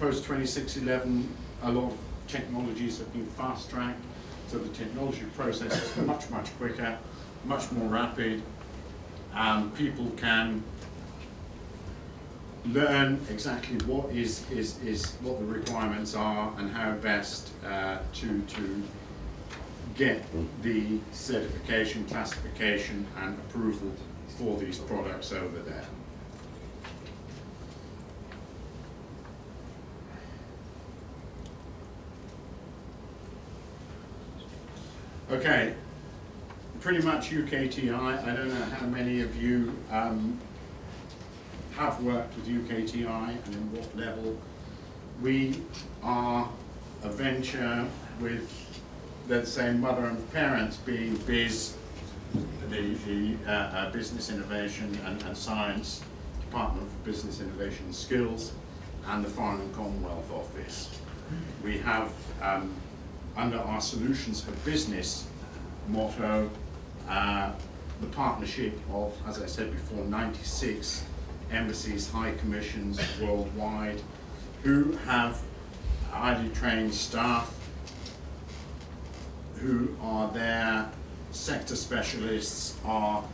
Post 2611, a lot of technologies have been fast-tracked, so the technology process is much, much quicker, much more rapid. People can learn exactly what what the requirements are and how best to get the certification, classification, and approval for these products over there. Okay, pretty much UKTI. I don't know how many of you have worked with UKTI and in what level. We are a venture with, let's say, mother and parents being BIS, the Business Innovation and Science Department for Business Innovation and Skills, and the Foreign and Commonwealth Office. We have, under our Solutions for Business motto, the partnership of, as I said before, 96 embassies, high commissions worldwide, who have highly trained staff who are their sector specialists, are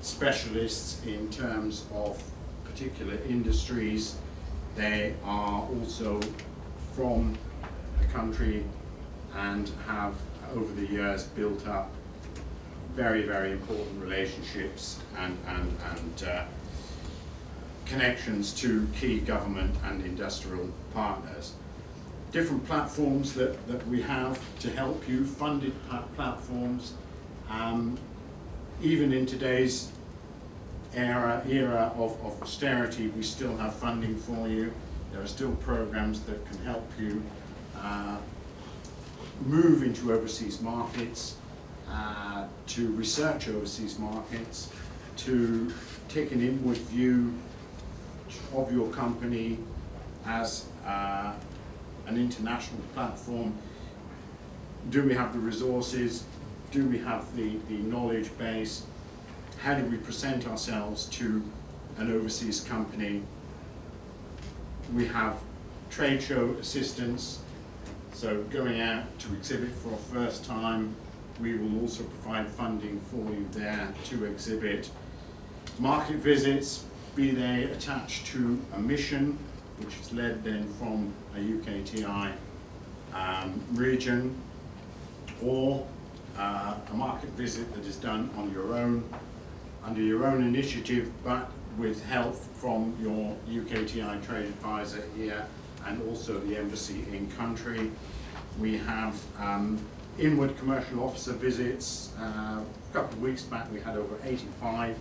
specialists in terms of particular industries. They are also from the country and have over the years built up very, very important relationships and connections to key government and industrial partners. Different platforms that we have to help you, funded platforms. Even in today's era of austerity, we still have funding for you. There are still programs that can help you move into overseas markets, to research overseas markets, to take an inward view of your company as an international platform. Do we have the resources? Do we have the knowledge base? How do we present ourselves to an overseas company? We have trade show assistance. So going out to exhibit for a first time, we will also provide funding for you there to exhibit. Market visits, be they attached to a mission, which is led then from a UKTI region, or a market visit that is done on your own, under your own initiative, but with help from your UKTI trade advisor here and also the embassy in country. We have inward commercial officer visits. A couple of weeks back we had over 85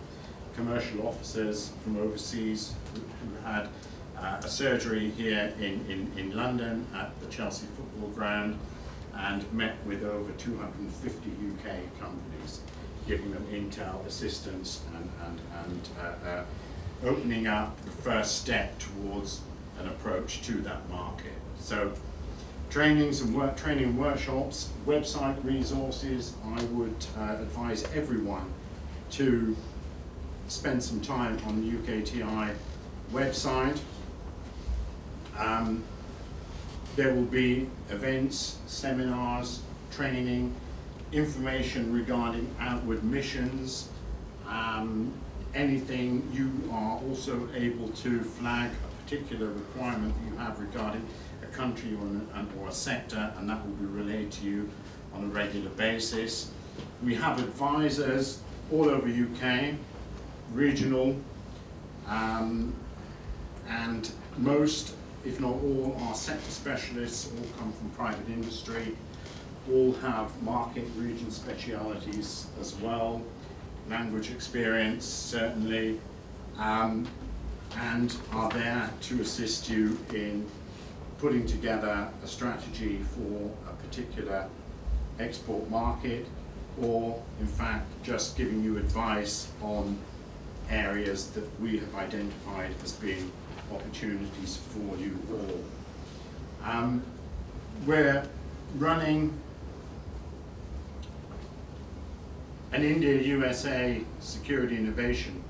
commercial officers from overseas who had a surgery here in London at the Chelsea football ground and met with over 250 UK companies, giving them intel assistance and opening up the first step towards an approach to that market. So trainings and training workshops, website resources, I would advise everyone to spend some time on the UKTI website. There will be events, seminars, training, information regarding outward missions, anything. You are also able to flag a particular requirement that you have regarding a country or a sector, and that will be relayed to you on a regular basis. We have advisors all over UK, regional, and most, if not all, are sector specialists, all come from private industry, all have market region specialities as well, language experience certainly, and are there to assist you in putting together a strategy for a particular export market, or in fact just giving you advice on areas that we have identified as being opportunities for you all. We're running an India-USA Security Innovation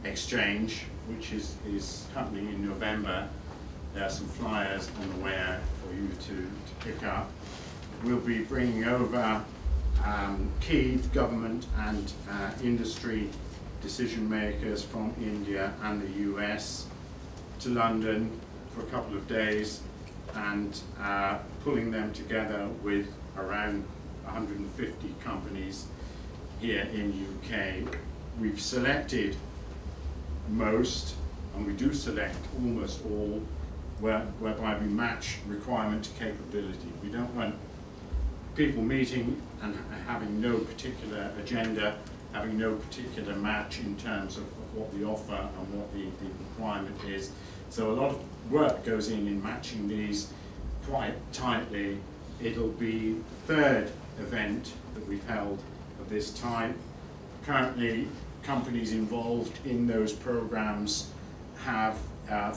Exchange which is happening in November. There are some flyers on the way out for you to pick up. We'll be bringing over key government and industry decision makers from India and the US to London for a couple of days, and pulling them together with around 150 companies here in UK. We've selected most, and we do select almost all, whereby we match requirement to capability. We don't want people meeting and having no particular agenda, having no particular match in terms of what we offer and what the requirement is. So a lot of work goes in matching these quite tightly. It'll be the third event that we've held of this type. Currently, companies involved in those programs have,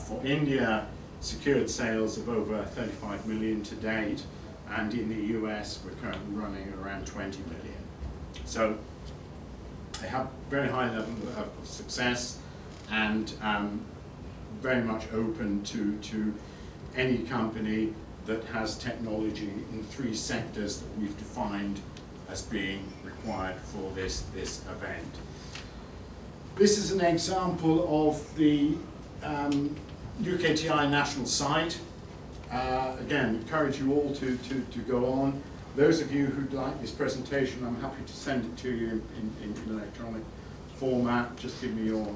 for India, secured sales of over 35 million to date, and in the US we're currently running around 20 million. So they have very high level of success, and very much open to any company that has technology in 3 sectors that we've defined as being required for this event. This is an example of the UKTI national site. Again, encourage you all to go on. Those of you who'd like this presentation, I'm happy to send it to you in electronic format. Just give me your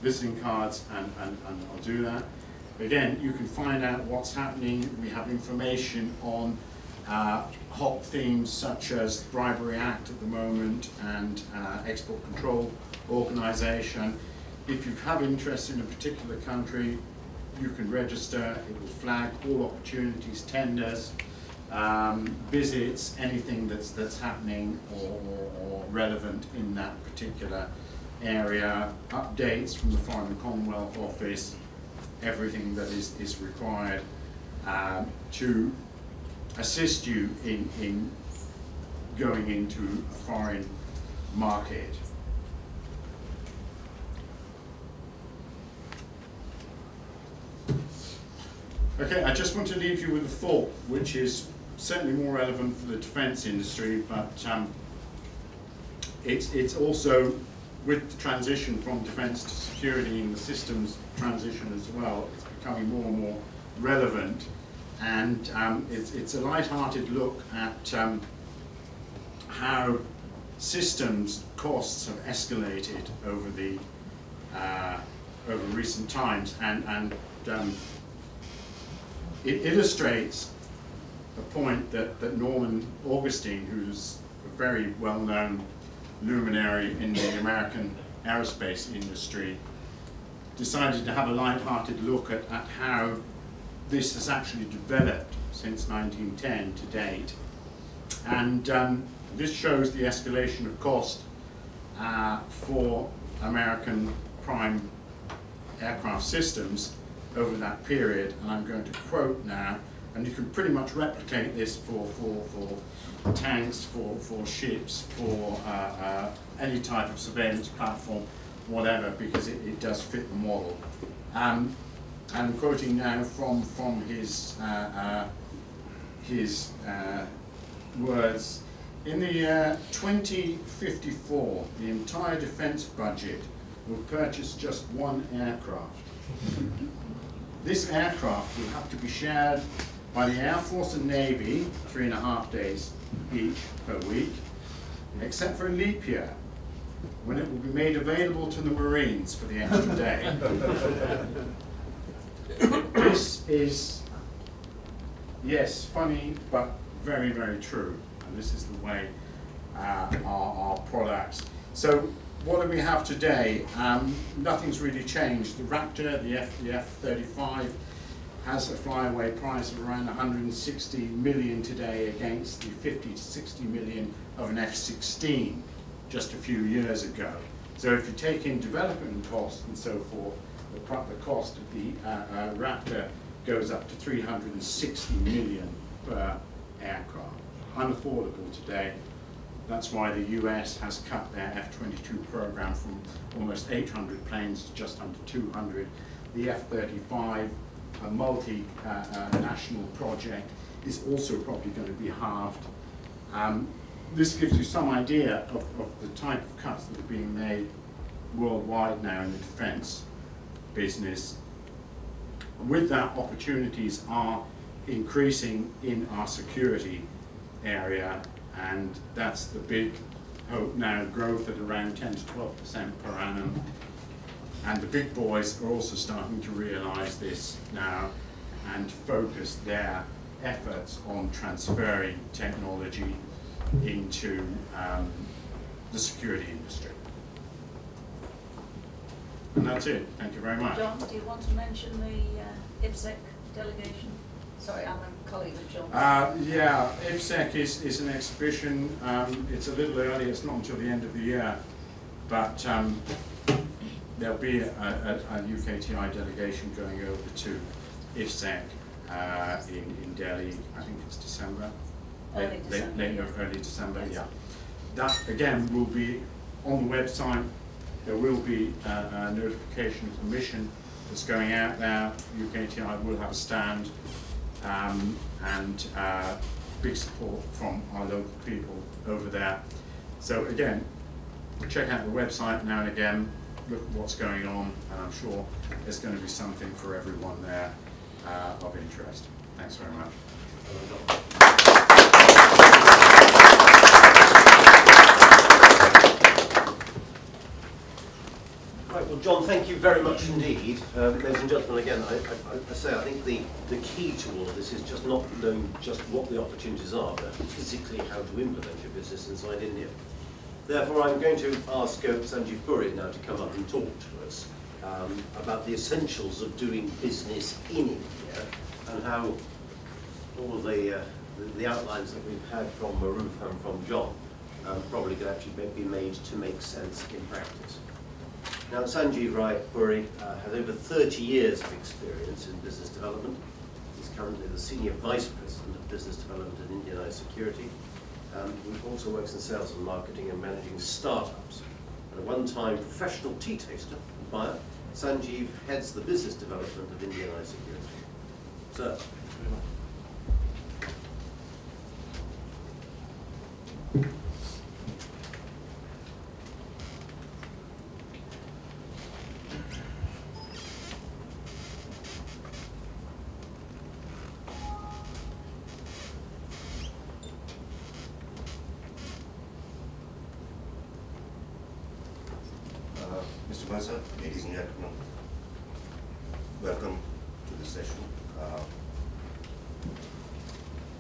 visiting cards and I'll do that. Again, you can find out what's happening. We have information on hot themes such as Bribery Act at the moment and Export Control Organisation. If you have interest in a particular country, you can register. It will flag all opportunities, tenders, visits, anything that's happening or relevant in that particular area, updates from the Foreign and Commonwealth Office, everything that is required to assist you in going into a foreign market. Okay, I just want to leave you with a thought, which is certainly more relevant for the defence industry, but it's also, with the transition from defence to security and the systems transition as well, it's becoming more and more relevant. And it's a light-hearted look at how systems costs have escalated over the over recent times, and it illustrates a point that Norman Augustine, who's a very well-known luminary in the American aerospace industry, decided to have a light-hearted look at how this has actually developed since 1910 to date. And this shows the escalation of cost for American prime aircraft systems over that period. And I'm going to quote now, and you can pretty much replicate this for tanks, for ships, for any type of surveillance platform, whatever, because it does fit the model. I'm quoting now from his words. In the year 2054, the entire defence budget will purchase just one aircraft. This aircraft will have to be shared by the Air Force and Navy 3.5 days each per week, except for a leap year, when it will be made available to the Marines for the extra day. This is, yes, funny, but very, very true. And this is the way our products. So what do we have today? Nothing's really changed. The Raptor, the F-35, has a flyaway price of around 160 million today against the 50 to 60 million of an F-16 just a few years ago. So if you take in development costs and so forth, the cost of the Raptor goes up to 360 million per aircraft. Unaffordable today, That's why the US has cut their F-22 program from almost 800 planes to just under 200. The F-35, a multi-national project, is also probably going to be halved. This gives you some idea of the type of cuts that are being made worldwide now in the defense business. With that, opportunities are increasing in our security area, and that's the big hope now, growth at around 10 to 12% per annum. And the big boys are also starting to realize this now and focus their efforts on transferring technology into the security industry. And that's it. Thank you very much. John, do you want to mention the IPSEC delegation? Sorry, I'm a colleague of John's. Yeah, IPSEC is an exhibition. It's a little early, it's not until the end of the year, but there'll be a UKTI delegation going over to IPSEC in Delhi. I think it's December. Early December. Early December, yes. Yeah. That, again, will be on the website. There will be a notification of the mission that's going out there. UKTI will have a stand, and big support from our local people over there. So again, check out the website now and again, look at what's going on, and I'm sure there's going to be something for everyone there of interest. Thanks very much. Right, well, John, thank you very much indeed. Ladies and gentlemen, again, I say I think the key to all of this is just not knowing just what the opportunities are, but physically how to implement your business inside India. Therefore, I'm going to ask Sanjeev Puri now to come up and talk to us about the essentials of doing business in India and how all of the outlines that we've had from Maruf and from John probably could actually be made to make sense in practice. Now, Sanjeev Puri has over 30 years of experience in business development. He's currently the Senior Vice President of Business Development at Indian Security. He also works in sales and marketing and managing startups. And a one-time professional tea taster and buyer, Sanjeev heads the business development of Indian Security. Sir. Mr. Mercer, ladies and gentlemen, welcome to this session.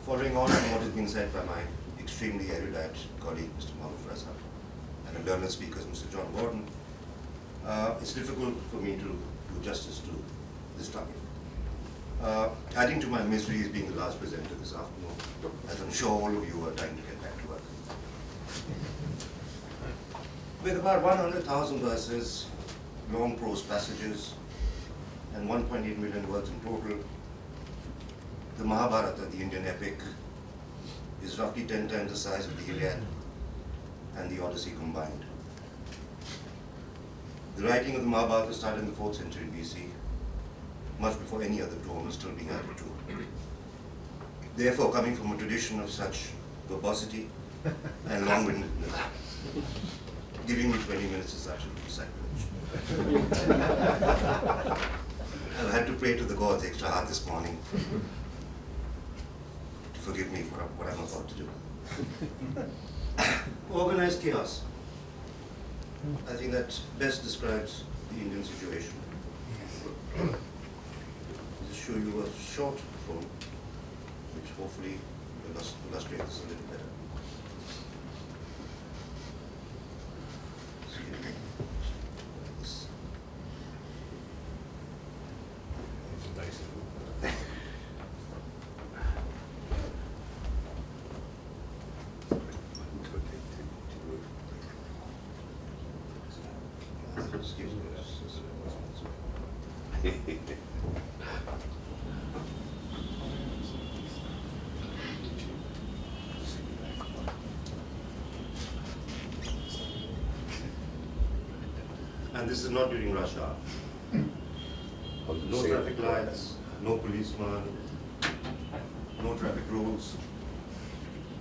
Following on what has been said by my extremely erudite colleague, Mr. Maruf and the learned speakers, Mr. John Gordon, it's difficult for me to do justice to this topic. Adding to my misery is being the last presenter this afternoon, as I'm sure all of you are trying to get back to work. With about 100,000 verses, long prose passages, and 1.8 million words in total, the Mahabharata, the Indian epic, is roughly 10 times the size of the Iliad and the Odyssey combined. The writing of the Mahabharata started in the 4th century BC, much before any other tome was still being added to. Therefore, coming from a tradition of such verbosity and long-windedness, giving me 20 minutes is absolutely sacrilege. I've had to pray to the gods extra hard this morning to forgive me for what I'm about to do. Organized chaos. I think that best describes the Indian situation. I'll just show you a short film, which hopefully will illustrate this a little better. Excuse me. this is not during rush hour. No traffic lights, no policeman, no traffic rules.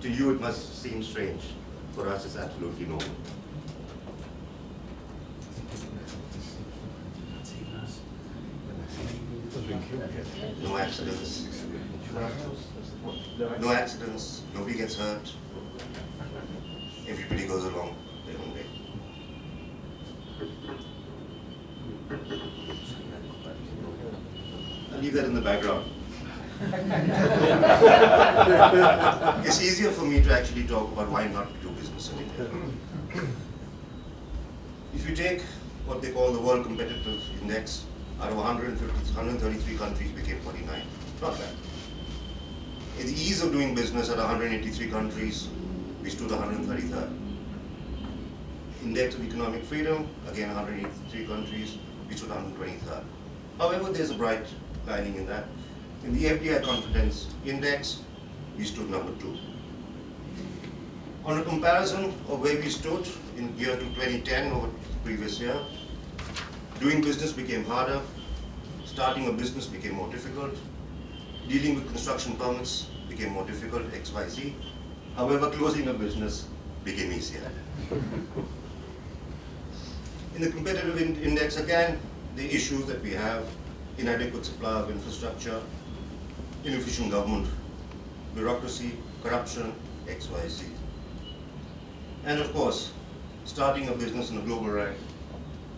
To you it must seem strange. For us it's absolutely normal. No accidents. No accidents, nobody gets hurt. Everybody goes along their own way. I'll leave that in the background. It's easier for me to actually talk about why not do business in India. If you take what they call the World Competitive Index, out of 133 countries became 49. Not bad. In the ease of doing business at 183 countries, we stood 133rd. Index of Economic Freedom, again 183 countries, we stood 123rd. However, there's a bright lining in that. In the FDI Confidence Index, we stood number 2. On a comparison of where we stood in year 2010 over the previous year, doing business became harder, starting a business became more difficult, dealing with construction permits became more difficult, XYZ. However, closing a business became easier. In the competitive index, again, the issues that we have, inadequate supply of infrastructure, inefficient government, bureaucracy, corruption, XYZ. And of course, starting a business in a global rank,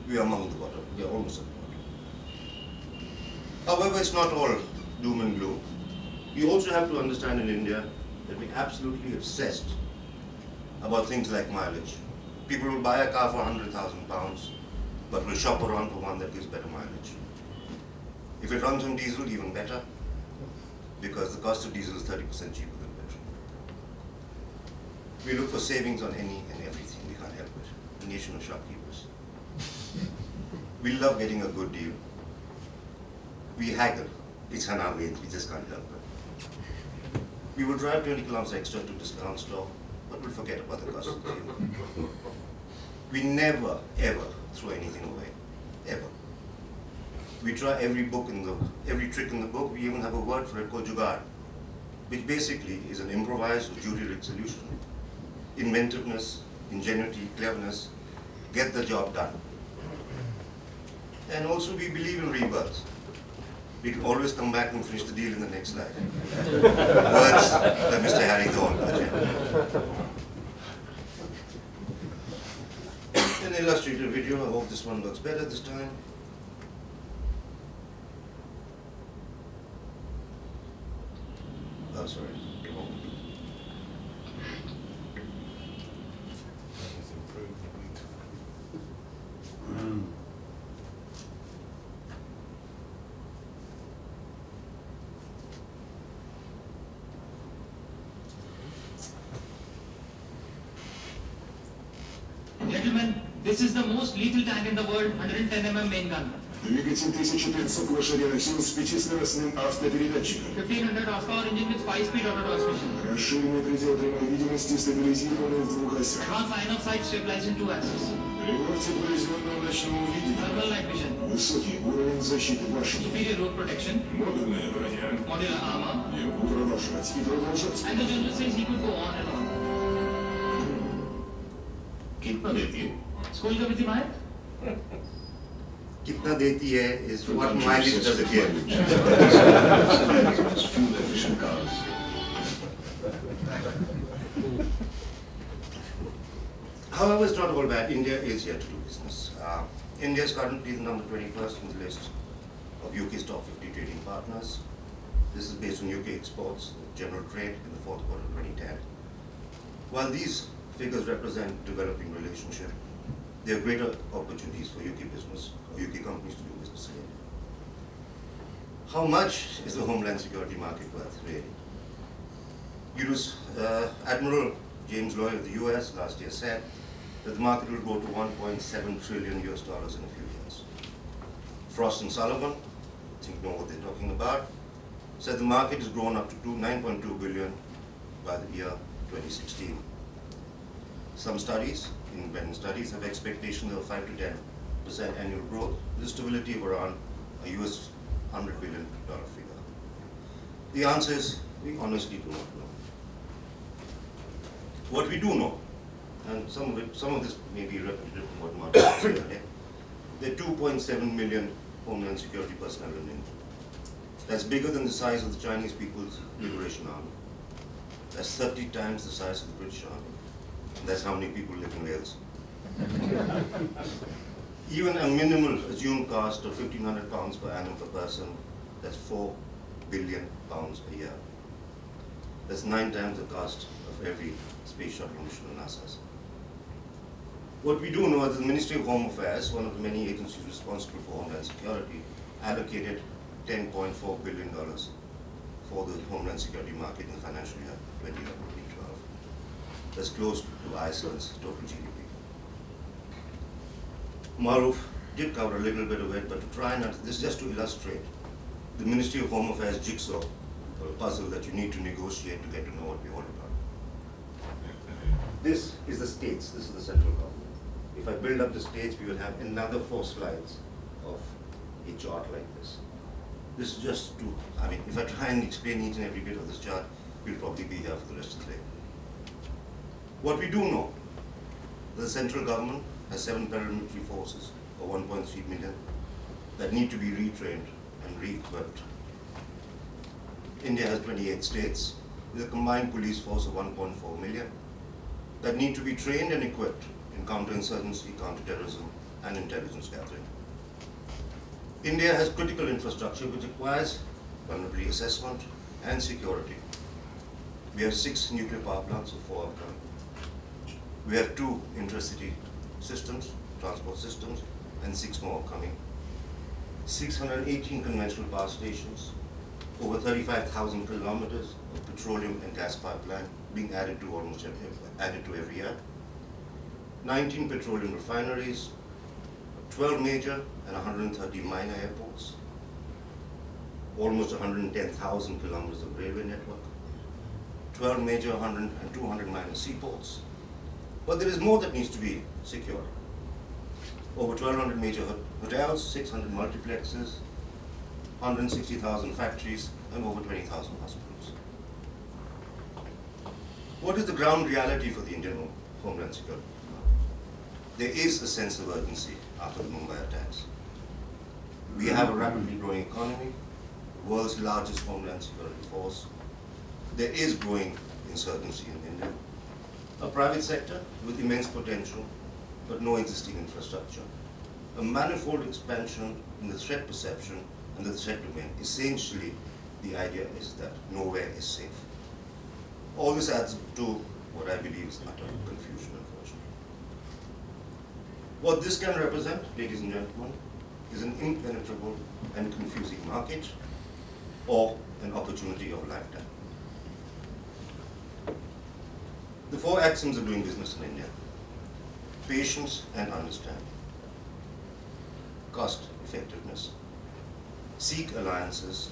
we are among the bottom. We are almost at the bottom. However, it's not all doom and gloom. You also have to understand in India that we're absolutely obsessed about things like mileage. People will buy a car for £100,000, but will shop around for one that gives better mileage. If it runs on diesel, even better, because the cost of diesel is 30% cheaper than petrol. We look for savings on any and everything. We can't help it. The nation of shopkeepers. We love getting a good deal. We haggle. It's on our way. We just can't help it. We will drive 20 kilometers extra to discount store, but we'll forget about the cost of the deal. We never, ever throw anything away. Ever. We try every trick in the book. We even have a word for it called jugaad, which basically is an improvised or jury-rigged solution. Inventiveness, ingenuity, cleverness, get the job done. And also we believe in rebirth. We can always come back and finish the deal in the next slide. Words by Mr. Harry Thorne. An illustrated video. I hope this one works better this time. Oh, sorry. Gentlemen, this is the most lethal tank in the world, 110 mm main gun. Двигатель 1500 лошадиных сил с пятискоростным автопередатчиком. 1500 horsepower engine with 5-speed auto transmission. Расширенный предел прямой видимости, стабилизированный в двух осях. Advanced line of sight stabilized in 2 axes. Прибор тепловизионного ночного видения. Thermal night vision. Высокий уровень защиты башни. Superior road protection. Модульная броня. Modular armor. Ему продолжать и продолжать. And the general says he could go on and on. कितना देती है? School का विधि भाई? Kitna deti hai is what mileage does it give? Fuel efficient cars. However, it's not all bad. India is here to do business. India is currently the number 21st in the list of UK's top 50 trading partners. This is based on UK exports, general trade in the fourth quarter of 2010. While these figures represent developing relationship, there are greater opportunities for UK business or UK companies to do business in India. How much is the homeland security market worth, really? Admiral James Loy of the US last year said that the market will go to $1.7 trillion in a few years. Frost and Sullivan, I think know what they're talking about, said the market has grown up to 9.2 billion by the year 2016. Some studies, independent studies, have expectations of 5 to annual growth, with stability of around a US $100 billion figure. The answer is, we honestly do not know. What we do know, and some of this may be repetitive from what Martin said earlier, there are 2.7 million Homeland Security personnel in India. That's bigger than the size of the Chinese People's Liberation Army. That's 30 times the size of the British Army. And that's how many people live in Wales. Even a minimal assumed cost of £1,500 per annum per person, that's £4 billion a year. That's 9 times the cost of every space shuttle mission on NASA's. What we do know is the Ministry of Home Affairs, one of the many agencies responsible for Homeland Security, allocated $10.4 billion for the Homeland Security market in the financial year 2011-2012. That's close to Iceland's total GDP. Maruf did cover a little bit of it, but to try and, this is just to illustrate the Ministry of Home Affairs jigsaw, or a puzzle that you need to negotiate to get to know what we're all about. This is the states, this is the central government. If I build up the states, we will have another 4 slides of a chart like this. This is just to, I mean, if I try and explain each and every bit of this chart, we'll probably be here for the rest of the day. What we do know, the central government has 7 paramilitary forces, or 1.3 million, that need to be retrained and re-equipped. India has 28 states, with a combined police force of 1.4 million, that need to be trained and equipped in counterinsurgency, counterterrorism, and intelligence gathering. India has critical infrastructure which requires vulnerability assessment and security. We have 6 nuclear power plants, of 4 upcoming. We have 2 intercity systems, transport systems, and 6 more coming. 618 conventional power stations, over 35,000 kilometers of petroleum and gas pipeline being added to every year. 19 petroleum refineries, 12 major and 130 minor airports, almost 110,000 kilometers of railway network, 12 major 100 and 200 minor seaports. But there is more that needs to be secured. Over 1,200 major hotels, 600 multiplexes, 160,000 factories, and over 20,000 hospitals. What is the ground reality for the Indian Homeland Security? There is a sense of urgency after the Mumbai attacks. We have a rapidly growing economy, the world's largest Homeland Security force. There is growing insurgency in India. A private sector with immense potential, but no existing infrastructure. A manifold expansion in the threat perception and the threat domain. Essentially, the idea is that nowhere is safe. All this adds to what I believe is utter confusion, unfortunately. What this can represent, ladies and gentlemen, is an impenetrable and confusing market or an opportunity of a lifetime. The 4 axioms of doing business in India: patience and understanding, cost effectiveness, seek alliances,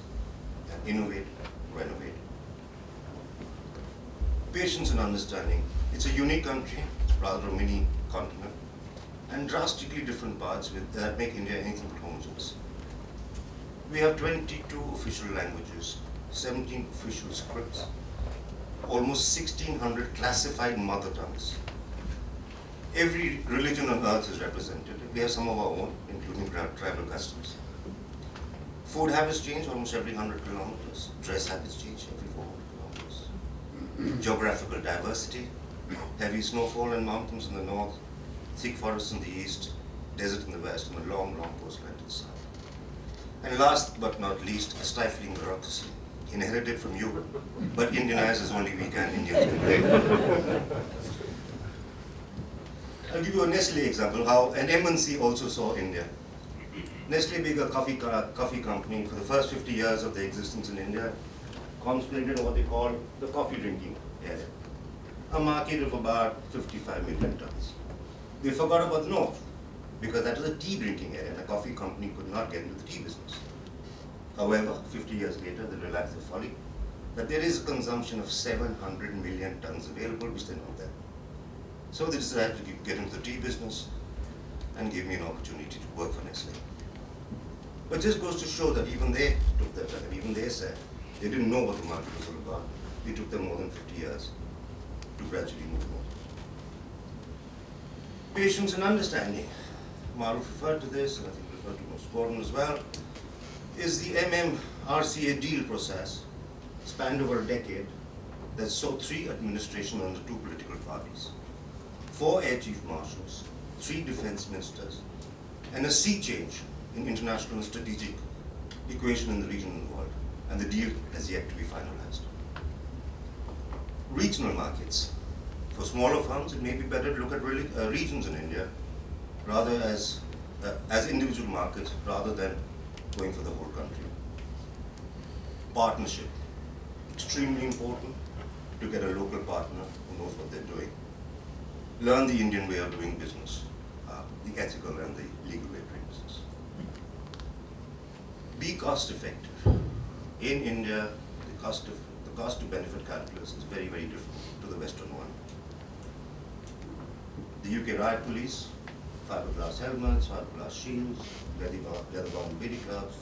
and innovate, renovate. Patience and understanding. It's a unique country, rather a mini continent, and drastically different parts that make India anything but homogeneous. We have 22 official languages, 17 official scripts, almost 1,600 classified mother tongues. Every religion on earth is represented. We have some of our own, including tribal customs. Food habits change almost every 100 kilometers. Dress habits change every 400 kilometers. Geographical diversity, heavy snowfall and mountains in the north, thick forests in the east, desert in the west, and a long, long coastline to the south. And last but not least, a stifling bureaucracy, inherited from you, but Indianized as only we can Indians can. I'll give you a Nestle example, how an MNC also saw India. Nestle, being a coffee company, for the first 50 years of their existence in India, concentrated on what they call the coffee drinking area, a market of about 55 million tons. They forgot about the north, because that is a tea drinking area, and a coffee company could not get into the tea business. However, 50 years later, they realized the folly, that there is a consumption of 700 million tons available, which they're not there. So they decided to get into the tea business. and gave me an opportunity to work for Nestle. But this goes to show that even they took their time, even they said they didn't know what the market was all about. It took them more than 50 years to gradually move on. Patience and understanding. Maruf referred to this, and I think referred to Mr. Gordon as well, is the MMRCA deal process spanned over a decade that saw 3 administrations under 2 political parties, 4 air chief marshals, 3 defense ministers, and a sea change in international and strategic equation in the region and the world. And the deal has yet to be finalized. Regional markets. For smaller firms, it may be better to look at regions in India rather as individual markets rather than going for the whole country. Partnership. Extremely important to get a local partner who knows what they're doing. Learn the Indian way of doing business, the ethical and the legal way of doing business. Be cost effective. In India, the cost to benefit calculus is very, very different to the Western one. The UK riot police, fiberglass helmets, fiberglass shields, leather-bound billy clubs,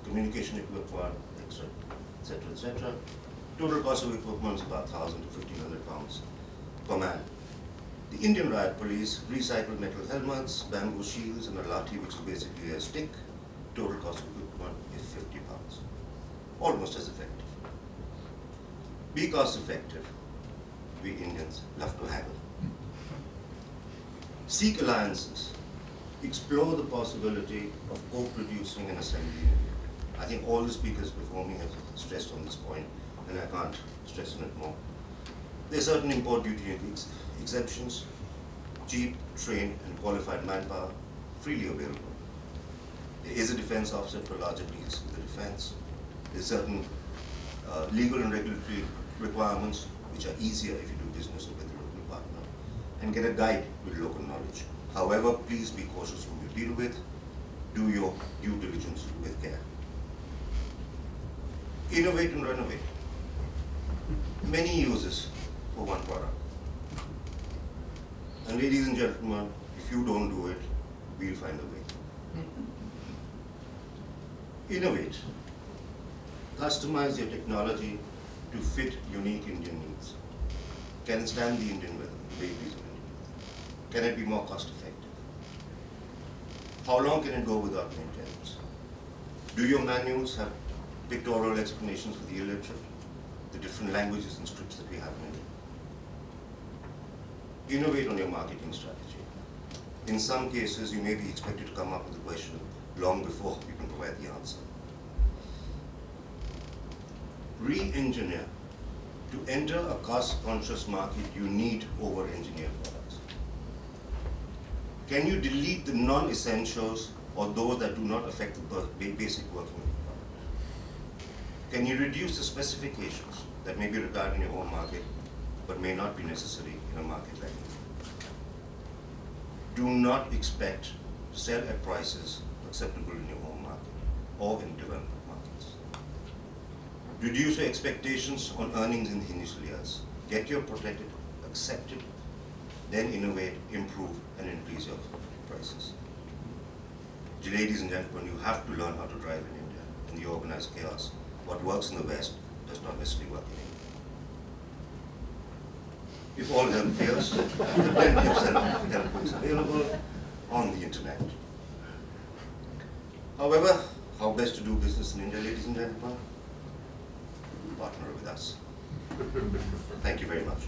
communication equipment, etc., etc., etc. Total cost of equipment is about 1,000 to 1,500 pounds per man. The Indian riot police recycled metal helmets, bamboo shields, and a lathi, which is basically a stick. Total cost of equipment is 50 pounds. Almost as effective. Be cost effective. We Indians love to haggle. Seek alliances. Explore the possibility of co-producing an assembly in India. I think all the speakers before me have stressed on this point, and I can't stress on it more. There are certain import duty exemptions, cheap, trained, and qualified manpower, freely available. There is a defense offset for larger deals with the defense. There are certain legal and regulatory requirements which are easier if you do business with a local partner, and get a guide with local knowledge. However, please be cautious who you deal with. Do your due diligence with care. Innovate and renovate. Many uses for one product. And ladies and gentlemen, if you don't do it, we'll find a way. Innovate. Customize your technology to fit unique Indian needs. Can it stand the Indian weather, the vagaries of Indian weather? Can it be more cost effective? How long can it go without maintenance? Do your manuals have pictorial explanations for the illiterate? The different languages and scripts that we have in India. Innovate on your marketing strategy. In some cases, you may be expected to come up with a question long before you can provide the answer. Re-engineer. To enter a cost-conscious market, you need over-engineered products. Can you delete the non-essentials or those that do not affect the basic working of the product? Can you reduce the specifications that may be required in your home market but may not be necessary in a market like India? Do not expect to sell at prices acceptable in your home market or in developed markets. Reduce your expectations on earnings in the initial years. Get your protected, accepted, then innovate, improve, and increase your prices. Ladies and gentlemen, you have to learn how to drive in India in the organized chaos. What works in the West does not necessarily work in India. If all help fails, there are plenty of self-help books available on the internet. However, how best to do business in India, ladies and gentlemen? Partner with us. Thank you very much.